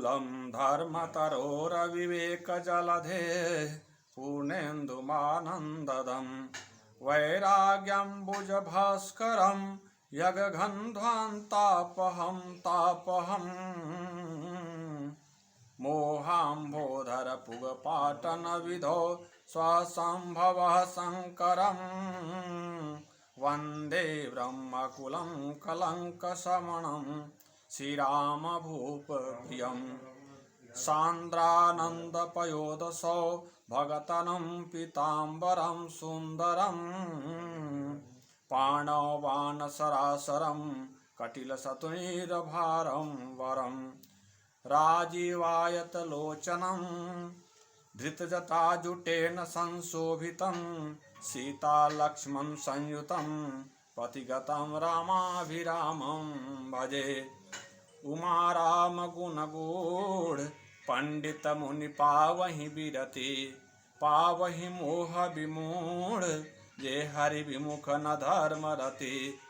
मूलं धर्मतरोरविवेकजलधे पूर्णेन्दुमानन्ददं वैराग्यम्बुजभास्करं यगन्ध्वान्तापहं तापहम् मोहाम्बोधरपुगपाटनविधौ स्वसम्भवः शङ्करं वन्दे ब्रह्मकुलं कलङ्कशमनं श्रीरामभूपप्रियं सान्द्रानन्दपयोदशौ भगतनं पीताम्बरं सुन्दरं पाणवानसरासरं कटिलशतुनिर्भारं वरं राजीवायतलोचनं धृतजटाजुटेन संशोभितं सीतालक्ष्मण संयुतं पथिगतं रामाभिरामं भजे उमारामगुणगूढ पंडित मुनि पावहि बिरति पावहि मोह विमूढ़ जे हरि विमुख न धर्म रति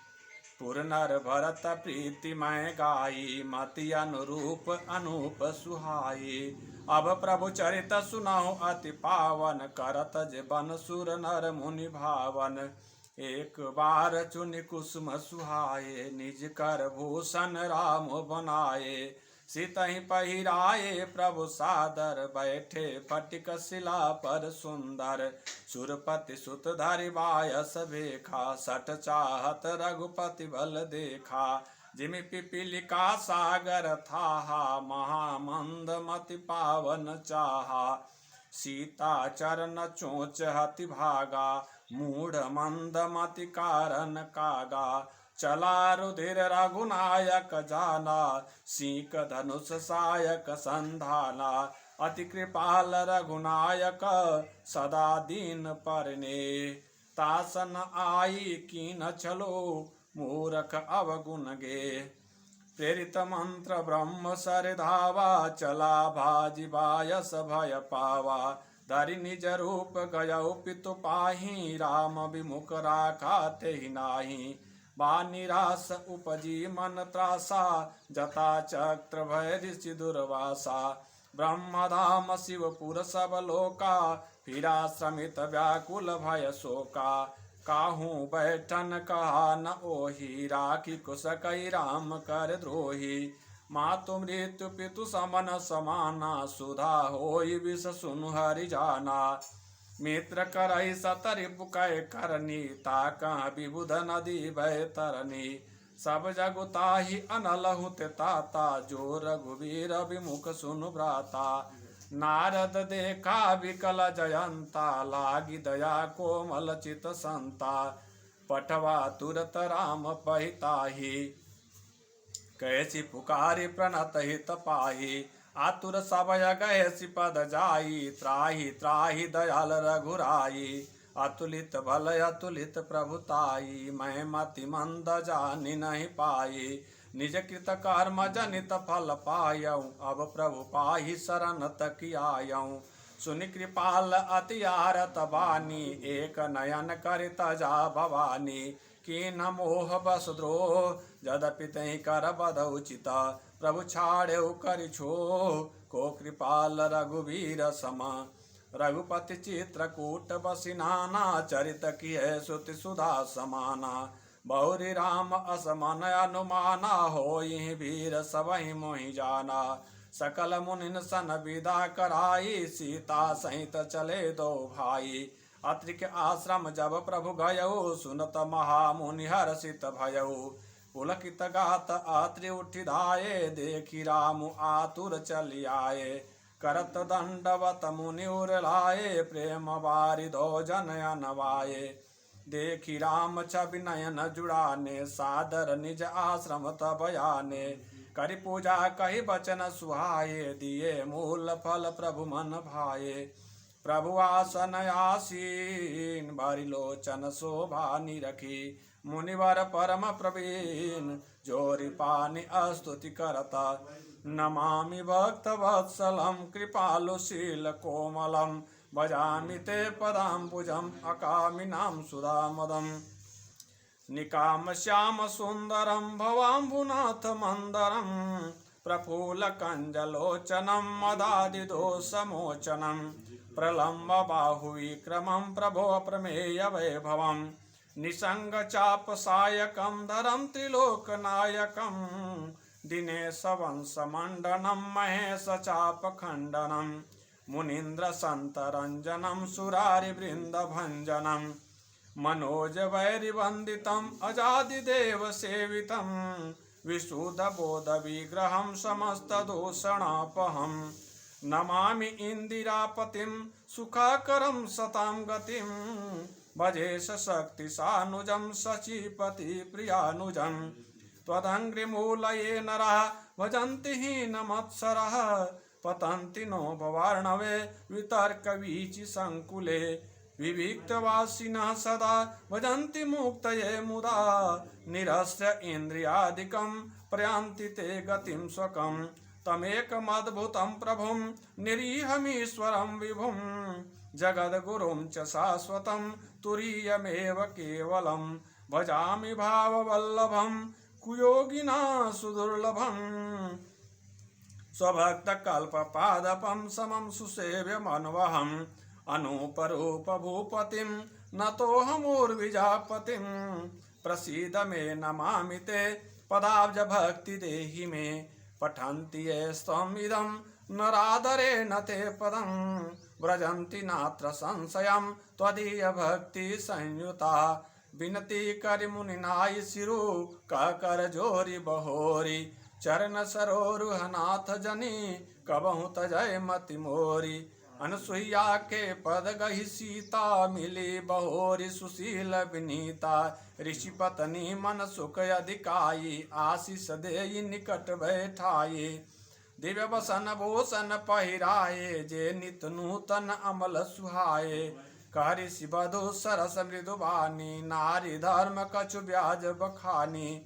पुरनर भरत प्रीतिमय गाई मति अनुरूप अनूप सुहाई अब प्रभु चरित सुनाओ अति पावन करत जे बन सुर नर मुनि भावन एक बार चुनि कुसुम सुहाए निज कर भूषण राम बनाए सीतहि पहिराए प्रभु सादर बैठे फटिक शिला पर सुंदर सुरपति सुत धरि बायस भेखा सठ चाहत रघुपति बल देखा जिमि पिपीलिका सागर थाहा महामंद मति पावन चाहा सीता चरण चोच हति भागा मूढ़ मंद मति कारण कागा चला रुधिर रघुनायक जाना सीक धनुष सायक संधाना अति कृपाल रघुनायक सदा दीन परने तासन आई कीन चलो मूरख अवगुण गे प्रेरित मंत्र ब्रह्म सर धावा चला भाजी बायस भय पावा धरि निज रूप गयौ पितु पाहि राम विमुख राखा तेहि नाही बा निराश उपजी मन त्रासा जता चक्र भय ऋषि दुर्वासा ब्रह्मधाम शिवपुर सब लोका फिरा श्रमित व्याकुल भय शोका काहू बैठन कहा न ओहि राखी कुश कई राम कर द्रोही मातु मृत्यु पितु समन समाना सुधा होई विष सुनु हरि जाना मित्र करई सतरि बुकै करनी ताका विबुध नदी बह तरनी सब जगुताहि अनलहु ते ताता जो रघुवीर विमुख सुनु भ्राता नारद देखा विकल जयंता लागी दया कोमल चित संता पठवा तुरत राम पहिताहि कैसी पुकारी प्रणत हित पाही आतुर सबय गए पद जाई त्राहि त्राहि दयाल रघुराई अतुलित बल अतुलित प्रभुताई मैं मति मंद जानि नहीं पाई निज कृत कर्म जनित फल पायऊ अब प्रभु पाहि शरण तकियायऊ सुनि कृपाल अति आरत बानी एक नयन करित जा भवानी कीन मोह बस द्रोह जदपि तहि कर बद उचित प्रभु छाड़ेउ करि छोह को कृपाल रघुवीर समा रघुपति चित्रकूट बसी नाना चरित किए सुति सुधा समाना बहुरी राम असमन अनुमाना होई वीर सबहि मोहि जाना सकल मुनिन सन विदा कराई सीता सहित चले दो भाई अत्रि के आश्रम जब प्रभु गयऊ सुनत महामुनि हर्षित भयऊ पुलकित गात अत्रि उठि धाये देखी राम आतुर चली आए करत दंडवत मुनि उरलाए प्रेम बारिधो जन अनवाये देखी राम छवि नयन जुड़ाने सादर निज आश्रम तब आने करि पूजा कही बचन सुहाये दिए मूल फल प्रभु मन भाये प्रभु आसन आसीन बारी लोचन शोभा निरखी मुनिवर परम प्रवीण जोरि पानि स्तुति करता नमामि भक्त वत्सलम कृपालुशील कोमलम भजामि ते पदाम्बुजम अकामिनां सुधामदम निकाम श्याम सुंदरम भवाम्बुनाथ मंदरम प्रफुल्लकञ्जलोचनं मदादिदोषमोचनं प्रलम्बबाहुविक्रमं प्रभो प्रमेयवैभवं निसङ्गचापसायकं धरं त्रिलोकनायकं दिनेशवंशमण्डनं महेशचापखण्डनं मुनीन्द्रसन्तरञ्जनं सुरारिवृन्दभञ्जनं मनोजवैरिवन्दितम् अजादिदेवसेवितं विशुद्धबोधविग्रहं समस्तदूषणापहं नमामि इन्दिरापतिं सुखाकरं सतां गतिं भजे सशक्तिसानुजं शचीपतिप्रियानुजं त्वदङ्घ्रिमूलये नरः भजन्ति हीनमत्सरः पतन्ति नो भवार्णवे वितर्कवीचिसङ्कुले विविक्तवासिनः सदा भजन्ति मुक्तये मुदा निरस्य इन्द्रियादिकं प्रयान्ति ते गतिं स्वकं तमेकमद्भुतं प्रभुं निरीहमीश्वरं विभुं जगद्गुरुं च शाश्वतं तुरीयमेव केवलं भजामि भाववल्लभं कुयोगिना सुदुर्लभम् स्वभक्तकल्पपादपं समं सुसेव्यमन्वहम् अनूपरूपभूपतिं नतोऽहमूर्विजापतिं प्रसीद मे नमामि ते पदाब्जभक्ति देहि मे पठन्ति ये स्वमिदं नरादरेण ते पदं व्रजन्ति नात्र संशयं त्वदीयभक्तिसंयुता विनति करिमुनिनाय शिरु कर जोरि बहोरि चरण सरोरुहनाथ जनि कबहु तजय मति मोरी अनसुईया के पद गहि सीता मिली बहोरी सुशील विनीता ऋषि पत्नी मन सुख अधिकाई आशीष देई निकट बैठाये दिव्य वसन भूषण पहिराए जे नित नूतन अमल सुहाए कहरि शिवधु सरस मृदुबानी नारी धर्म कछु ब्याज बखानी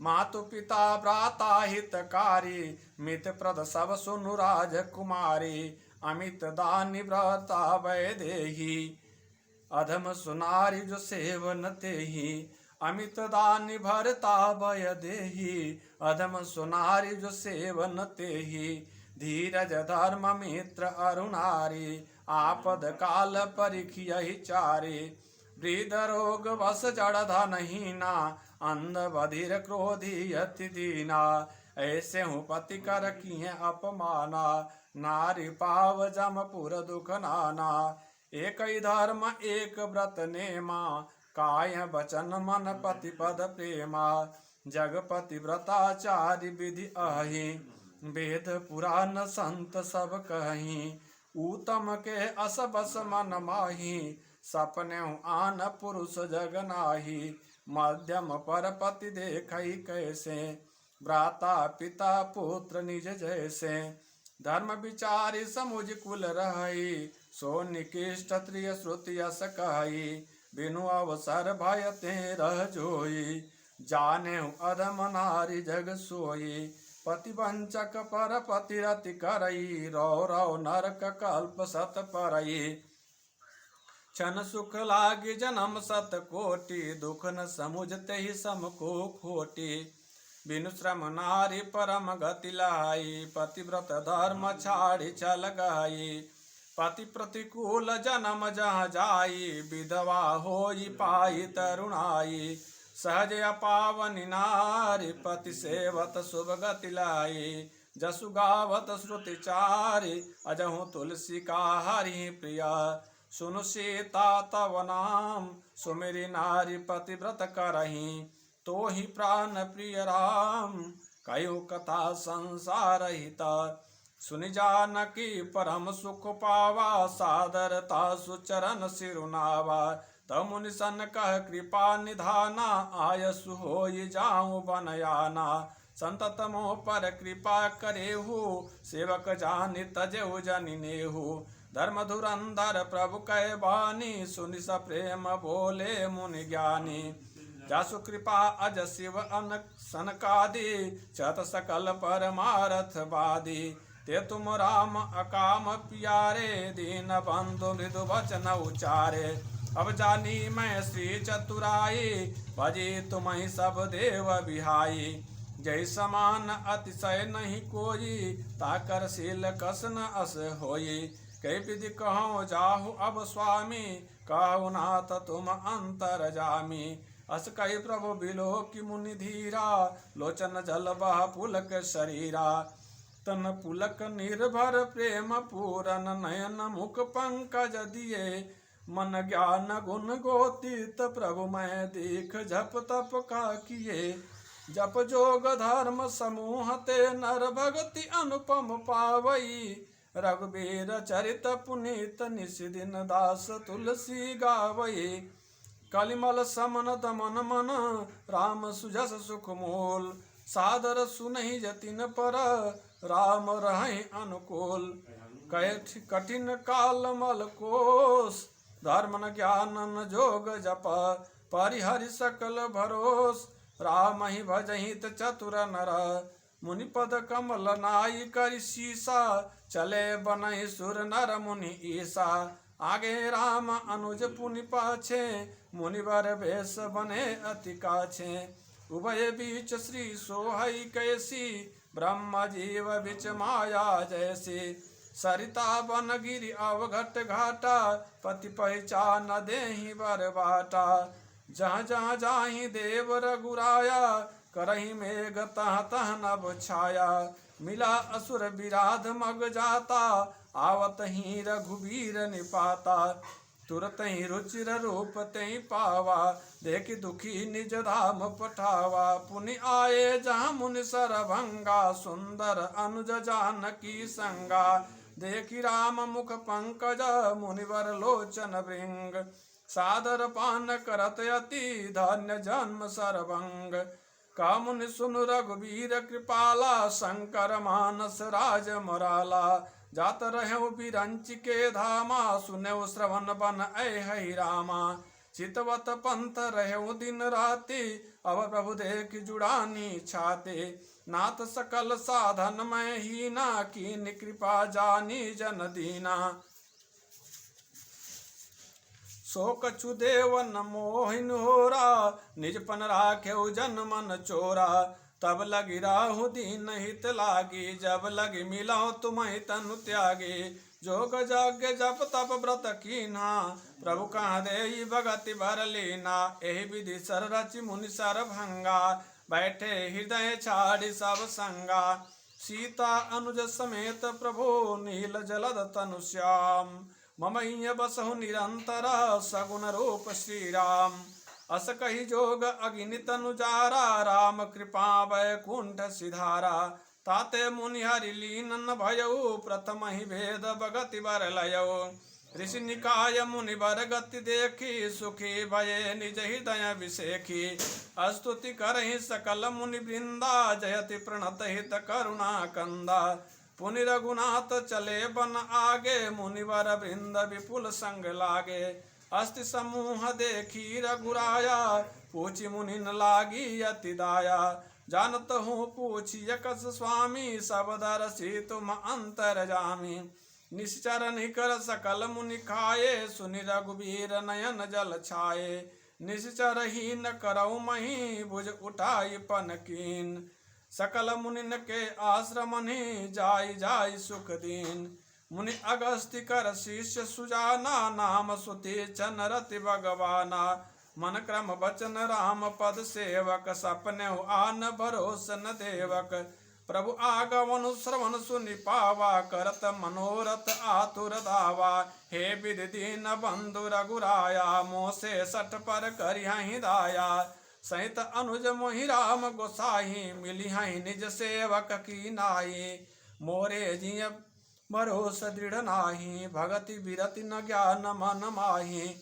मातु पिता भ्राता हितकारी मित प्रद सब सुनु राजकुमारी अमित दानि व्रता वैदेही अधम सुनारी जो सेवन तेहि अमित दानि भरता भय देहि अधम सुनारी जो सेवन तेहि धीरज धर्म मित्र अरुणारी आपद काल परिखियहि चारी वृद्ध रोग वश जड़ धनहीना अंध बधिर क्रोधी अति दीना ऐसे हूँ पति कर किए अपमाना नारी पाव जमपुर दुख नाना एक ही धर्म एक व्रत नेमा काय बचन मन पति पद प्रेमा जगपति व्रताचार्य विधि अहि वेद पुराण संत सब कहीं उत्तम के अस बस मन माही सपने आन पुरुष जग नाही मध्यम पर पति देखई कैसे भ्राता पिता पुत्र निज जैसे धर्म विचारी समुझ कुल रही सो निकृष्ट त्रिय श्रुति यस कही बिनु अवसर भयते रह जोई जाने अधम नारी जग सोई पतिवंचक पर पतिरति करई रौ रौ नरक कल्प सत परई क्षण सुख लागी जन्म सत कोटि दुख न समुझते ही सम को खोटी बिनु श्रम नारी परम गति लाई पतिव्रत धर्म छाड़ी चल गई पति प्रतिकूल जन्म जहाँ जाई विधवा होई पाई तरुणाई सहज अपावनि नारी पति सेवत शुभ गति लाई जसु गावत श्रुति चारि अजहु तुलसी का हरि प्रिया सुनु सीता तव नाम सुमेरी नारी पतिव्रत करही तो ही प्राण प्रिय राम कयो कथा संसार हिता सुनि जानकी परम सुख पावा सादरता सुचरण सिरुनावा तमुनि सन कह कृपा निधाना आयसु होई जाऊं बनयाना संतत मोह पर कृपा करेहु सेवक जानि तजेहु जनि नेहु धर्म धुरंधर प्रभु कह बानी सुनि स प्रेम बोले मुनि ज्ञानी जासु कृपा अज शिव अनक सनकादि चत सकल परमारथ बादी ते तुम राम अकाम प्यारे दीन बंधु मृदु वचन उचारे अब जानी मैं श्री चतुराई भजी तुम्हि सब देव बिहाई जय समान अतिशय नहीं कोई, ताकर शील कस न अस होई। कई विधि कहो जाहु अब स्वामी, कहु नाथ तुम अंतर जामी। अस कही प्रभु बिलो की मुनि धीरा, लोचन जल बह पुलक शरीरा। तन पुलक निर्भर प्रेम पूरन, नयन मुख पंकज दिए। मन ज्ञान गुण गोतीत प्रभु मैं दीख, जप तप का किए। जप जोग धर्म समूह ते, नर भगति अनुपम पावई। रघुबीर चरित पुनीत, निस दिन दास तुलसी गावई। कलिमल समन दमन मन, राम सुजस सुख मोल। सादर सुनहि जतिन पर, राम रहहि अनुकूल। कठिन काल मल कोस, धर्म न ज्ञान न जोग जप। परिहरि सकल भरोस, राम ही भजहित चतुर नर। मुनिपद कमल नाई करि सीसा, चले बनहि सुर नर मुनि ईसा। आगे राम अनुज पुनि पाछे, मुनिवर भेष बने अति काछे। उभय बीच श्री सोहई कैसी, ब्रह्म जीव बिच माया जैसी। सरिता बन गिरि अवघट घाटा, पति पहचान देहि बर बाटा। जहाँ जहाँ जाहि देव रघुराया, करहि मेघ तह तह नभ छाया। मिला असुर विराध मग जाता, आवत ही रघुबीर निपाता। तुरत ही रुचिर रूप तहि पावा, देखि दुखी निज धाम पठावा। पुनि आए जहाँ मुनि सरभंगा, सुंदर अनुज जानकी संगा। देखि राम मुख पंकज, मुनिवर लोचन भृंग। सादर पान करत अति, धन्य जन्म सरभंग। का मुनि सुनु रघुबीर कृपाला, शंकर मानस राज मोराला। जात रहु बिरंच के धामा, सुनेउ श्रवण बन ऐ रामा। चितवत पंथ रहु दिन राति, अब प्रभु देख जुड़ानी छाते। नाथ सकल साधन में हीना, कीन कृपा जानी जन दीना। सो कछु देव न मोहिन होरा, निजपन राखेउ जन मन चोरा। तब लगी राहु दीन हित लागी, जब लगी मिलाओ तुम्हें तनु त्यागी। जोग यज्ञ जप तप व्रत कीन्हा, प्रभु कहाँ देई भगति भर लीना। एहि विधि सर रचि मुनि सर भंगा, बैठे हृदय छाड़ी सब संगा। सीता अनुज समेत प्रभु, नील जलद तनु श्याम। ममैय बसहु निरंतर, सगुन रूप श्री राम। अस कही जोग अगिनित अनुजारा, राम कृपा वैकुंठ सिधारा। ताते मुनि हरि लीन न भयउ, प्रथम ही भेद भगति बर लयउ। ऋषि निकाय मुनि बर गति देखी, सुखी भये निज हृदय विसेखी। स्तुति करहि सकल मुनि वृंदा, जयति प्रणत हित करुणा कंदा। पुनि रघुनाथ चले बन आगे, मुनिवर वृंद विपुल संग लागे। अस्ति समूह देखी रघुराया, पूछि मुनि न लागी अति दाया। जानत हूँ पूछि यकस स्वामी, सब दरसी तुम अंतर जामी। निश्चर निकर सकल मुनि खाए, सुनि रघुबीर नयन जल छाए। निश्चर ही न करऊ मही, भुज उठाई पन कीन। सकल मुनिन के आश्रमनि, जाय जाय सुख दीन। मुनि अगस्त्य कर शिष्य सुजाना, नाम सुति चन रति भगवाना। मन क्रम बचन राम पद सेवक, सपने आन भरोस न देवक। प्रभु आगमन श्रवण सुनि पावा, करत मनोरथ आतुर दावा। हे विधि दीन बंधु रघुराया, मोसे सठ पर करिहि दाया। सहित अनुज मोहि राम गोसाई, मिली हैं निज सेवक की नाई। मोरे जिय भरोस दृढ़ नाही, भगति विरति न ज्ञान मन माही।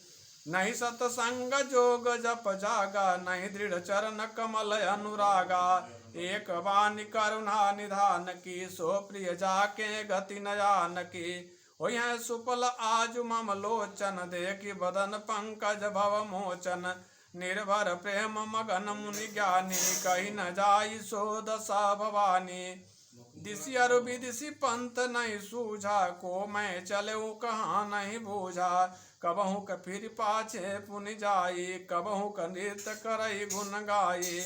नहीं सतसंग जोग जप जागा, नहीं दृढ़ चरण कमल अनुरागा। एक वाणी करुणा निधान की, सो प्रिय जाके गति न जान की। हो सुपल आज मम लोचन, देखी बदन पंकज भव मोचन। निर्भर प्रेम मगन मुनि ज्ञानी, कही न जाई सो दशा भवानी। दिशि अरु विदिशि पंथ नहीं सूझा, को मैं चलऊँ कहाँ नहीं बूझा। कबहू क फिर पाछे पुनि जाई, कबहू क नृत्य करई गुण गाई।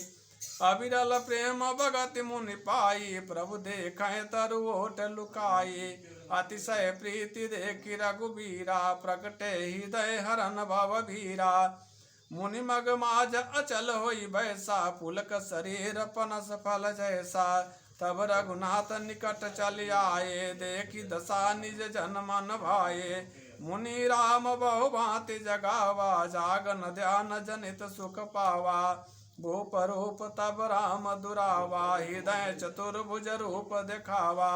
अविरल प्रेम भगति मुनि पाई, प्रभु देखें तरु ओट लुकाई। अतिशय प्रीति देखि रघुबीरा, प्रगटे हृदय हरन भव भीरा। मुनि मग माज अचल होई बैसा, पुलक शरीर पनस फल जैसा। तब रघुनाथ निकट चल आए, देखी दशा निज जन मन भाए। मुनि राम बहु भांति जगावा, जागन ध्यान जनित सुख पावा। भूप रूप तब राम दुरावा, हृदय चतुर्भुज रूप दिखावा।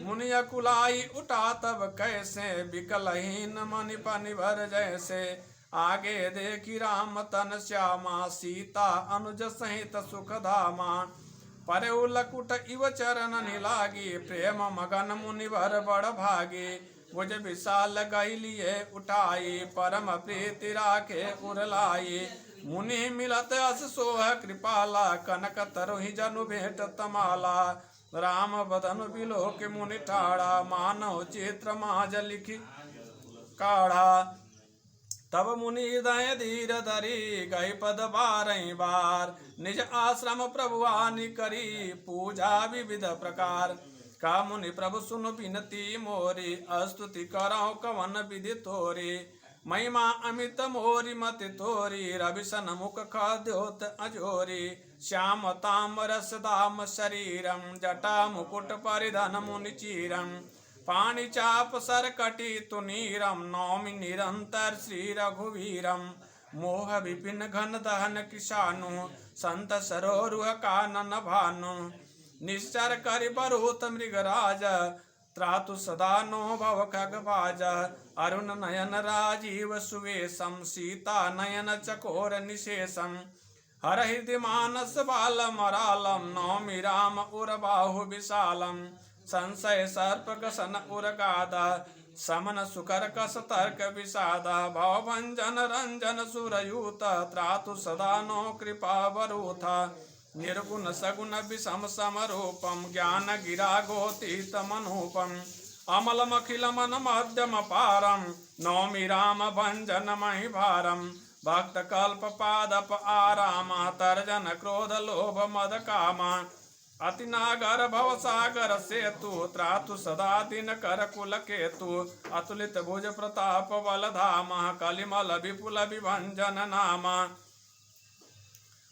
मुनि अकुलाई उठा तब कैसे, विकलहीन मनि पनि भर जैसे। आगे देखी राम तन श्यामा, सीता अनुज सहित सुख धामा। परउ लकुट इव चरण लागी, प्रेम मगन मुनि भर बड़ भागी। भुज विशाल गई लिए उठाई, परम प्रीति राखे उरलाई। मुनि मिलत अस सोह कृपाला, कनक तरहि जनु भेट तमाला। राम बदन बिलोक मुनि ठाड़ा, मानव चित्र माज लिखि काढ़ा। तब मुनि हृदय धीर धरी, गई पद बारहि बार। निज आश्रम प्रभु आनि करी, पूजा विविध प्रकार। का मुनि प्रभु सुन बिनती मोरी, स्तुति करौ कवन विधि तोरी। महिमा अमित मोरी मति तोरी, रविसन मुख खद्योत अजोरी। श्याम ताम रस दाम शरीरम, जटा मुकुट परिधन मुनि चीरम। पाणि चाप सर कटी तुनीरम, नौमि निरंतर श्री रघुवीरम। मोह विपिन घन दहन किसानु, संत सरोरुह कानन भानु। निश्चर करि बरूत मृगराज, त्रातु सदा नो भव खगबाज। अरुण नयन राजीव सुवेशम, सीता नयन चकोर निशेषम। हर हृदय मानस बाल मरालम, नौमि राम उर बाहु विशालम। संशय सर्प गसन उर गादा, समन सुकर कस तर्क विषादा। भवभंजन रंजन सुरयूत, त्रातु सदा नो कृपा वरूथा। निर्गुण सगुण विषम समरूपम, ज्ञान गिरा गोतीत मनूपम। अमलमखिल मन मध्यम पारम, नौमि राम भंजन महि भारम। भक्त कल्प पादप आरामा, तर्जन क्रोध लोभ मद कामा। अति नागर भव सागर सेतु, त्रातु सदा दिन कर कुल केतु। अतुलित भुज प्रताप बल धामा, कलिमल विपुल विभंजन नामा।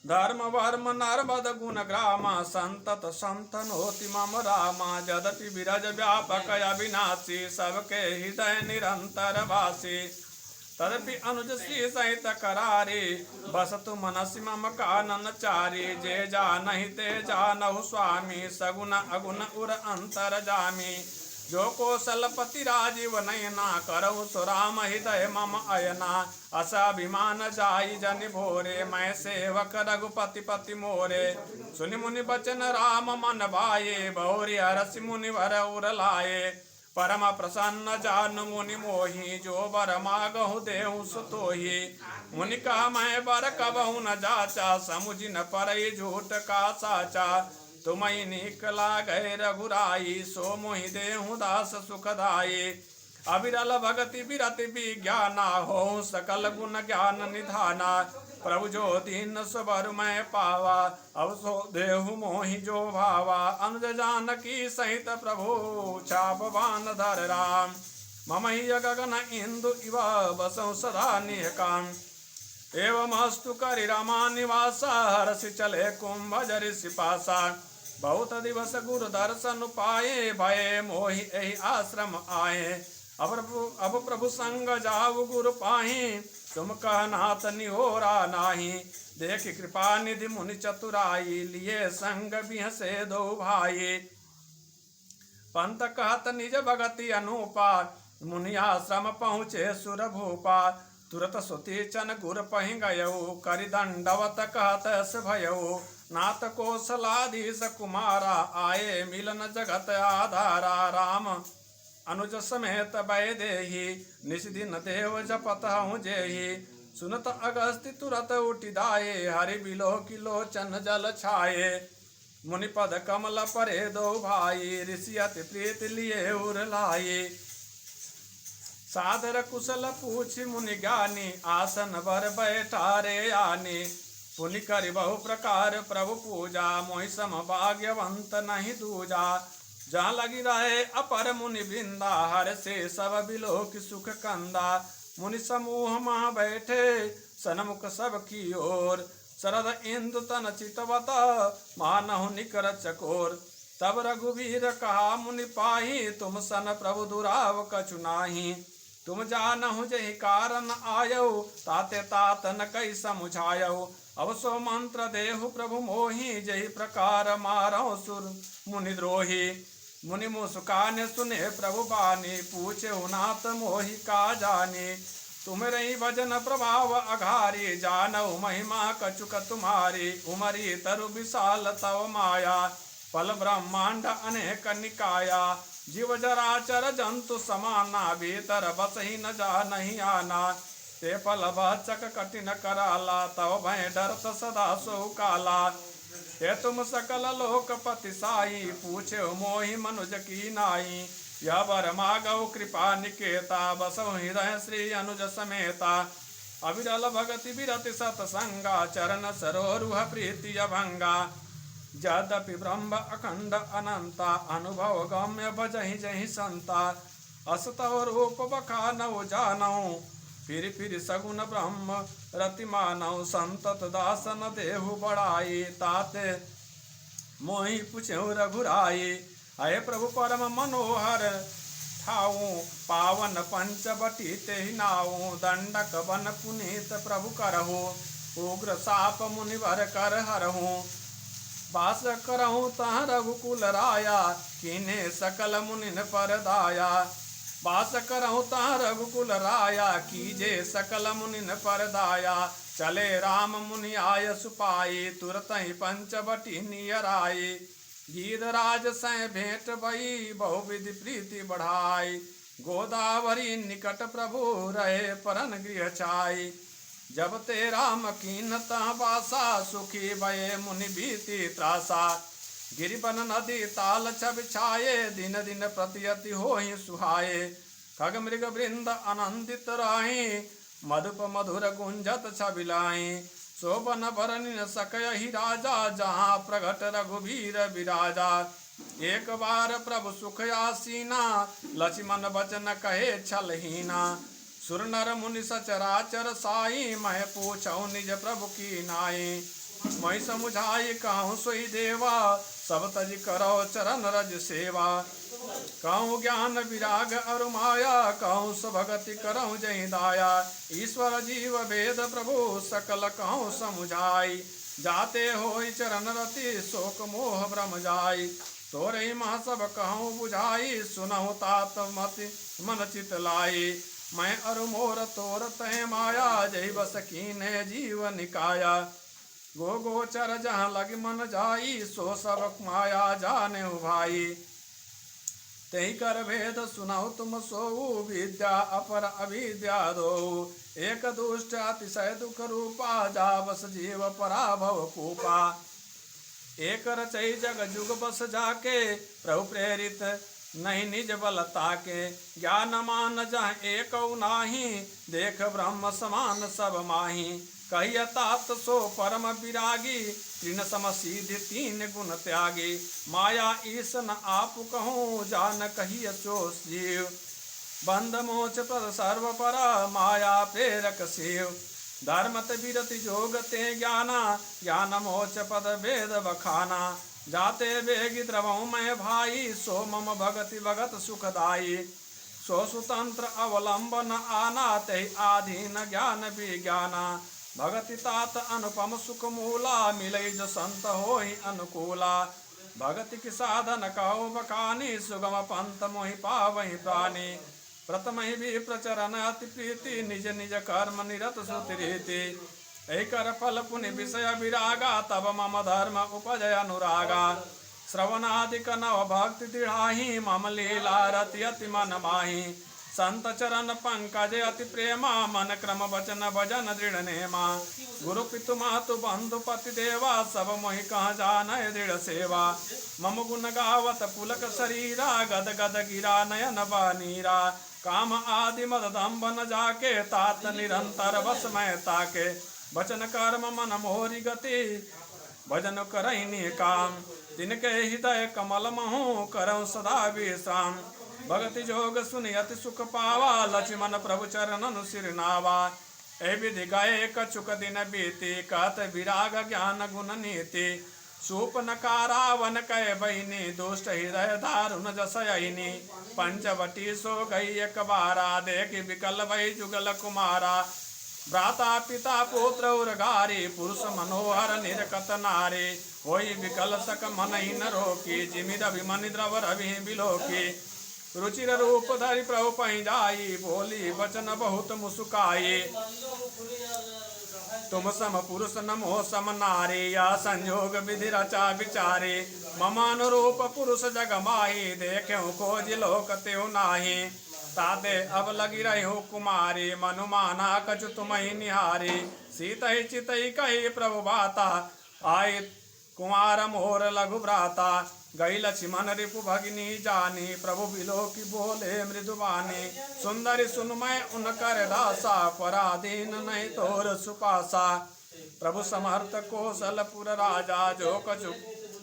धर्म वर्म नर्मद गुण ग्रामा, संतत संतन होति मम रामा। यद्यपि विरज व्यापक अविनाशी, सबके हृदय निरंतर वासी। तदपि अनुज श्री सहित करारे, बसतु मनसि मम कानन चारी। जे जानहि ते जानहु स्वामी, सगुन अगुन उर अंतर जामी। जो कौशलपति राजीव नयना, करहु सुराम हृदय मम अयना। असाभिमान जाई जनि भोरे, मैं सेवक रघुपति पति मोरे। सुनि मुनि बचन राम मन भाए, बहुरी हरसि मुनि वर उर लाए। परम प्रसन्न जानु मुनि मोहि, जो बर मागहु देहु सुतोहि। मुनि कहा मैं बर कबहु न जाचा, समुझि न परई झूठ का साचा। तुमहि नीक लागै रघुराई, सो मोहि देहु दास सुखदाई। अविरल भगति बिरति विज्ञाना, हो सकल गुण ज्ञान निधाना। प्रभु जो दीन सुबर मैं पावा, अब सो देहु मोहि जो भावा। अनुज जानकी सहित प्रभु, चापवान धर राम। मम ही गगन इंदु इव, बसौ सदा निहकाम। एवं अस्तु करि रमा निवासा, हरसि चले कुंभ ऋषि पासा। बहुत दिवस गुरु दर्शन पाए, भये मोहि एहि आश्रम आए। अब प्रभु संग जाऊ गुरु पाहि, तुम कह नाथ निहोरा नाही। देख कृपा निधि मुनि चतुराई, लिए संग बिहसे दो भाई। पंत कहत निज भगति अनूपा, मुनि आश्रम पहुँचे सुर भूपा। तुरत सुति चन गुर पहि गयऊ, करि दंडवत कहत अस भयऊ। नाथ कौशलाधीश कुमारा, आए मिलन जगत आधारा। राम अनुज समेत भय देहि, निस दिन देव जपत हूँ जेहि। सुनत अगस्त्य तुरत उठि दाये, हरि बिलो की लोचन जल छाये। मुनि पद कमल परे दो भाई, ऋषि अति प्रीत लिए उर लाये। सादर कुशल पूछि मुनि ज्ञानी, आसन बर बैठारे आनी। पुनि करि बहु प्रकार प्रभु पूजा, मोहि सम भाग्यवंत नहीं दूजा। जहाँ लगी रहे अपर मुनि वृंदा, हर से सब बिलोक सुख कंदा। मुनि समूह महा बैठे सन्मुख सब की ओर, शरद इंदु तन चितवत मानहु निकर चकोर। तब रघुवीर कहा मुनि पाही, तुम सन प्रभु दुराव कछु नाही। तुम जानहु जहि कारण आयौ, ताते तात न कई समुझायौ। अब सो मंत्र देहु प्रभु मोहि, जहि प्रकार मारौ सुर मुनि द्रोही। मुनि मुस्कान सुने प्रभु बानी, पूछे नाथ मोहि का जानी। तुम रही भजन प्रभाव अघारी, जानऊ महिमा कछुक तुम्हारी। उमरी तरु विशाल तव माया, फल ब्रह्मांड अनेक निकाया। जीव जराचर जंतु समाना, भीतर बसहि न जा नहीं आना। ते फल भचक कठिन कराला, तव भय डरत सदा सो काला। हे तुम सकल लोकपति साई, पूछे मोहि मनुज की नाई। यह बर मागव कृपा निकेता, बसौ हृदय श्री अनुज समेता। अविरल भगति विरति सतसंगा, चरण सरोरुह प्रीति अभंगा। यद्यपि ब्रह्म अखंड अनंता, अनुभव गम्य भजहि जहि संता। असतव रूप बखानौ जानौ, फिर सगुन ब्रह्म रति मानौ। संतत दासन देहु बड़ाई, ताते मोहि पुछौ रघुराई। अय प्रभु परम मनोहर ठाऊ, पावन पंचवटी तेहि नाऊ। दंडक बन पुनीत प्रभु करहु, उग्र साप मुनिवर कर हरहु। वास करहु तहाँ रघुकुल राया, कीन्हे सकल मुनिन पर दाया। वास करहु तहाँ रघुकुल राया, कीजे सकल मुनिन पर दाया। चले राम मुनि आय सुपाई, तुरत ही पंचवटी नियर आई। गीधराज सै भेंट भई, बहुविधि प्रीति बढ़ाई। गोदावरी निकट प्रभु रहे, परन गृह छाई। जब ते राम कीन तहाँ बासा, सुखी भये मुनि भीति त्रासा। गिरिवन नदी ताल छब छाये, दिन दिन प्रतियति होहि सुहाये। खग मृग वृंद आनंदित राही, मधुप मधुर गुंजत छबिलाई। शोभन भरनि न सकहि राजा, जहाँ प्रगट रघुवीर विराजा। एक बार प्रभु सुख आसीना, लक्ष्मण बचन कहे छलहीना। सुर नर मुनि सचराचर साई, मैं पूछौ निज प्रभु की नाई। मैं समुझाई कहूँ सोई देवा, सब तज करो चरण रज सेवा। कहूँ ज्ञान विराग अरु माया, कहूँ भगति करहु जहि दाया। ईश्वर जीव वेद प्रभु सकल कहूँ समुझाई। जाते होई चरण रति, शोक मोह भ्रम जाई। तोरे मह सब कहूँ बुझाई, सुनहु तात मति मन चित लाई। मैं अरु मोर तोर तह माया, जहि बस कीन्हे जीव निकाया। गो गोचर जहाँ लग मन जाई, सो सब माया जाने भाई। तहि कर भेद सुनाओ तुम सोऊ, विद्या अपर अविद्या दो। एक दुष्ट अतिशय दुख रूपा, जा बस जीव पराभव कूपा। एक रचई जग जुग बस जाके, प्रभु प्रेरित नहीं निज बलता के। ज्ञान मान जहाँ एक नाही, देख ब्रह्म समान सब माही। कहिय तात सो परम विरागी, तीन समसीधि तीन गुण त्यागी। माया ईस न आप कहूँ, जान कहिय सो जीव। बंध मोच प्रद सर्व पर, माया प्रेरक शिव। धर्मत विरति जोग ते ज्ञाना, ज्ञान मोच पद वेद बखाना। जाते वेगी द्रवौ मैं भाई, सो मम भगति भगत सुखदाई। सो सुतंत्र अवलंबन आना, तहि आधीन ज्ञान विज्ञाना। भगति तात अनुपम सुख मूला, मिलई जो संत होहि अनुकूला। भगति की साधन कहो बखानी, सुगम पंथ मोहि पावहि प्राणी। प्रथम ही भी प्रचरण अति प्रीति, निज निज कर्म निरत सुतिरीति। ऐ कर फल पुनि विषय विरागा, तब मम धर्म उपजय अनुरागा। श्रवणादिक नव भक्ति दृढ़ाहि, मम लीला रति अति मन माहि। संत चरण पंकज अति प्रेमा, मन क्रम वचन भजन दृढ़ नेमा। गुरु पितु मातु बंधु पति देवा, सब मोहि कह जानय दृढ़ सेवा। मम गुण गावत पुलक शरीरा, गद गद गिरा नयन बानीरा। काम आदि मद दम्भ न जाके, तात निरंतर बस मैं ताके। वचन कर्म मन मोहरी गति भजन करहिनी काम तिनके हृदय कमल महु करऊं सदा विश्राम भगति जोग सुनियति सुख पावा लक्ष्मण प्रभु चरणन सिर नावा ए विधि गए कछुक दिन बीती कहत विराग ज्ञान गुण नीति सूप नकारा वन कह बहिनी दुष्ट हृदय दारुण जसयनी पंचवटी सो गई एक बारा देख विकल भई जुगल कुमारा भ्राता पिता पुत्र उर्गारी पुरुष मनोहर निरकत नारी होई विकल सक मन ही न रोकी जिमि रवि मनि द्रव रवि बिलोकी रुचिर रूप धरि प्रभु पहि जाई बोली वचन बहुत मुस्काई तुम सम पुरुष नमो सम नारी या संयोग विधि रचा विचारे मम अनुरूप पुरुष जग माही देख्यो खोज लोक त्यो नाही ताते अब लगी रहो कुमारी मनुमाना कछु तुम्हि निहारी सीतहि चितहि कही प्रभु बाता आय कुमार मोर लघु भ्राता गई लक्ष्मण रिपु भगिनी जानी प्रभु बिलो की बोले मृदुबानी सुंदरी सुनमय उनकर दासा पराधीन नहीं तोर सुपासा प्रभु समर्थ कौशलपुर राजा जो कछु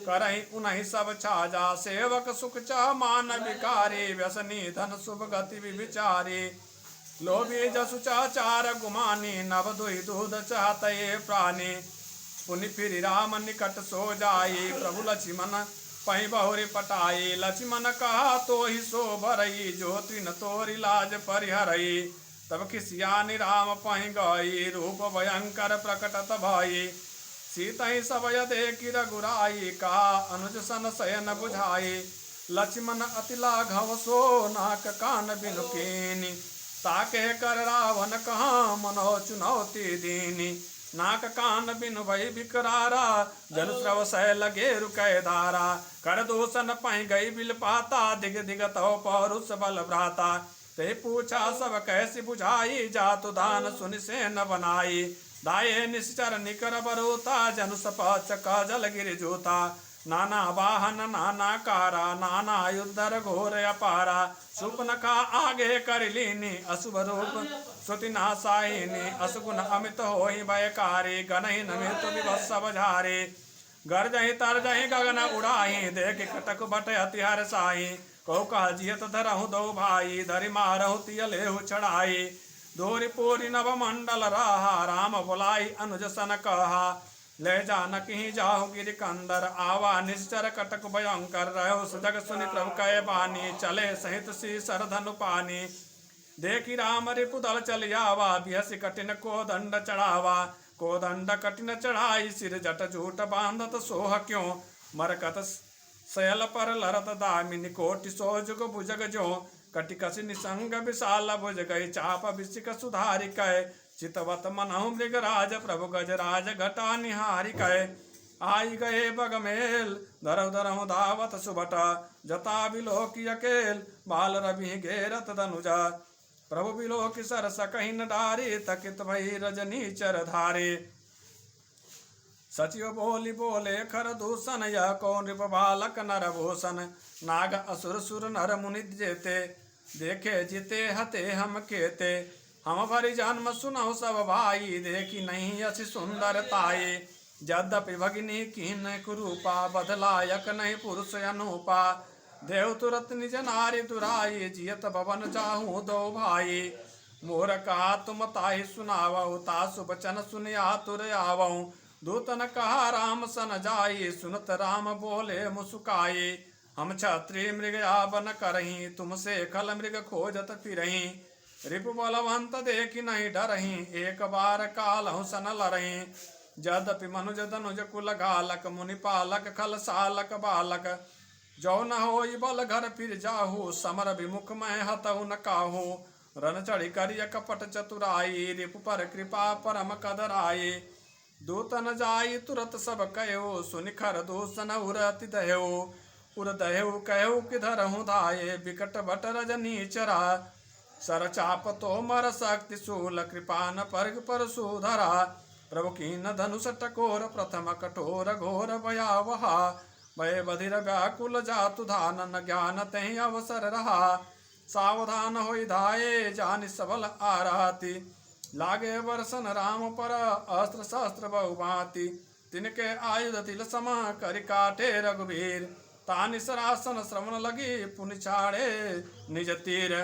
करहि उन्हीं सब छाजा सेवक सुख चाह मान विकारी व्यसनी धन शुभ गति विचारी लोभी जसु चार गुमानी नव दुहि दूध चाहते प्राणी पुनि फिर राम निकट सो जाई प्रभु लक्ष्मण पहि बहुरी पटाई लक्ष्मण कहा तो ही सो भरई जो तृण तोरी लाज परिहरई तब खिसियानि राम पहि गई रूप भयंकर प्रकटत भई सीतहि सबय देखि रघुराई का अनुज सन शयन बुझाई लक्ष्मण अति लाघव सो नाक कान बिनु कीनी ताके कर रावण कहा मनो चुनौती दीनी नाक कान बिनु भई बिकरारा जल स्रव सह लगे रुकै धारा कर दूषण पहि गई बिल पाता दिग दिग तव पौरुष बल भ्राता ते पूछा सब कैसी बुझाई जातु दान सुनि से न बनाई दाये निश्चर निकर बरूता जनु सपच जल गिर जोता नाना वाहन नाना कारा नाना युद्धर घोर अपारा सुपन का आगे कर लीनी अशुभ रूप श्रुति नासाहिनी असुगुण अमित होहि भयकारी गनहि नमित विभत्स बझारे गर्जहि तरजहि गगन उड़ाहि देख कटक बट हथियार साही को कह जियत धरहु दो भाई धरि मारहु तियलेहु चढ़ाई दोरि पोरि नभ मंडल रहा राम बुलाई अनुज सन कहा ले जानकि जाहु गिरि कंदर आवा निश्चर कटक भयंकर रहो सुजग सुनि प्रभु कहे बानी चले सहित सी सरधनु पानी देखी राम रिपुदल चल आवा बिहसी कठिन को दंड चढ़ावा को दंड कठिन चढ़ाई सिर जट झूठ बांधत सोह क्यों मरकत सयल पर लरत दामिनी कोटि सोजुग भुजग जो कटिकस निसंग विशाल भुज गई चाप विशिक सुधारि कह चितवत मनहु मृगराज प्रभु गजराज घटा निहारि कह आई गए बगमेल धरहु धरहु धावत सुबट जता बिलोकी अकेल बाल रवि घेरत धनुजा प्रभु बिलोकी सरस कहीं न डारी तकित भई रजनी चर धारे सचिव बोली बोले खर दूषण यह कौन रिप बालक नर भूषण नाग असुर सुर नर मुनि जेते देखे जिते हते हम केते हम भरी जन्म सुनहु सब भाई देखी नहीं असी सुंदर ताये यद्यपि भगिनी कीन कुरूपा बदलायक नहीं पुरुष अनुपा देव तुरत निज नारी दुराई जियत भवन चाहूँ दो भाई मोर कहा तुम ताहि सुनावऊ तासु बचन सुन आतुर आवऊ दूतन कहा राम सन जाई सुनत राम बोले मुस्काई हम क्षत्रिय मृग यावन करही तुमसे खल मृग खोजत फिरही रिपु बलवंत देखी नहीं डरही एक बार कालहु सन लरही यद्यपि मनुज धनुज कुल घालक मुनि पालक खल सालक बालक जो न होई बल घर फिर जाहू समर विमुख मैं हतहु न काहू रन चढ़ी करिय कपट चतुराई रिपु पर कृपा परम कदराई दूतन जाई तुरत सब कहो सुनिखर दूषण उरति दहो उर दहो कहो किधर हूँ धाये विकट भट रजनी चरा सर चाप तो मर शक्ति शूल कृपान पर्ग पर सुधरा प्रभु कीन धनुष टकोर प्रथम कठोर घोर भयावहा भय बधिर व्याकुल जातु धानन ज्ञान तहि अवसर रहा सावधान होई धाये जानि सबल आराती लागे वर्षन राम पर अस्त्र शस्त्र बहुभांति, तिनके आयुध तिल सम करि काटे रघुवीर। तानि सरासन श्रवण लगी पुनि छाड़े निज तीर।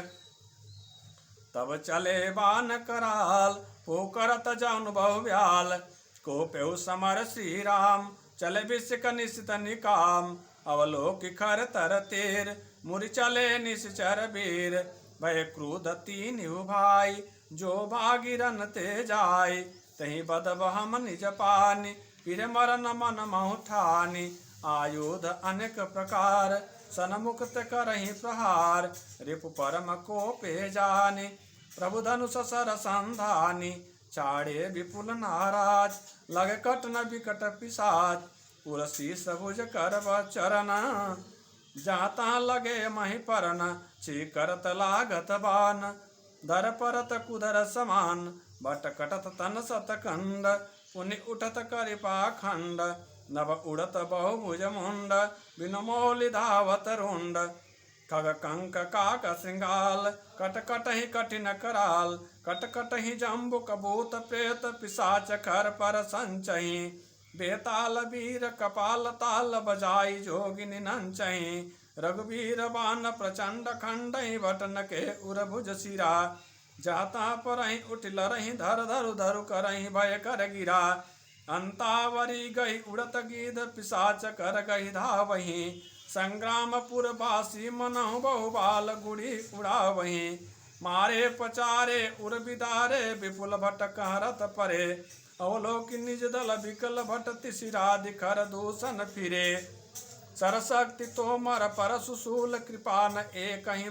तब चले बान कराल पोकरत जौन बहु व्याल। को पेउ समर श्री राम चले विषक निशित निकाम। अवलोकि खर तर तेर मुरि चले निश्चर वीर। भय क्रोध तीनहु भाई जो भागीरन ते जाय। तही बद बहम निज पानि फिर मरन मन महु ठानि। आयुध अनेक प्रकार सनमुख ते करहि प्रहार। रिपु परम कोपे जानि प्रभु धनुष सर संधानि। छाड़े विपुल नाराज लगे कटन विकट पिशाच। उरसी सबुज कर चरण जाता लगे मही परन। करत लागत बान दर परत कुदर समान। बट कटत तन सतकंड पुनि उठत करि पाखंड। नभ उड़त बहुभुज मुंड बिनु मौलि धावत रुंड। खग कंक काक श्रृंगाल कट कट ही कठिन कराल। कट कट ही जम्बुक भूत प्रेत पिशाच खर पर संचही। बेताल वीर कपाल ताल बजाई जोगिनी नंचही। रघुवीर बान प्रचंड खंडई बटन के उरभुज सिरा। जाता परहि उठ लरहि धर धरु धरु करहि भय कर गिरा। अंतावरी गई उड़त गिध पिशाच कर गई धावहि। संग्रामपुर बासी मनहु बहुबाल गुड़ी उड़ावहि। मारे पचारे उर बिदारे विपुल भट कहरत परे। अवलोकि निज दल विकल भट तिसिरा दिखर दूषण फिरे। सरशक्ति तोमर परशु शूल कृपा न एकहि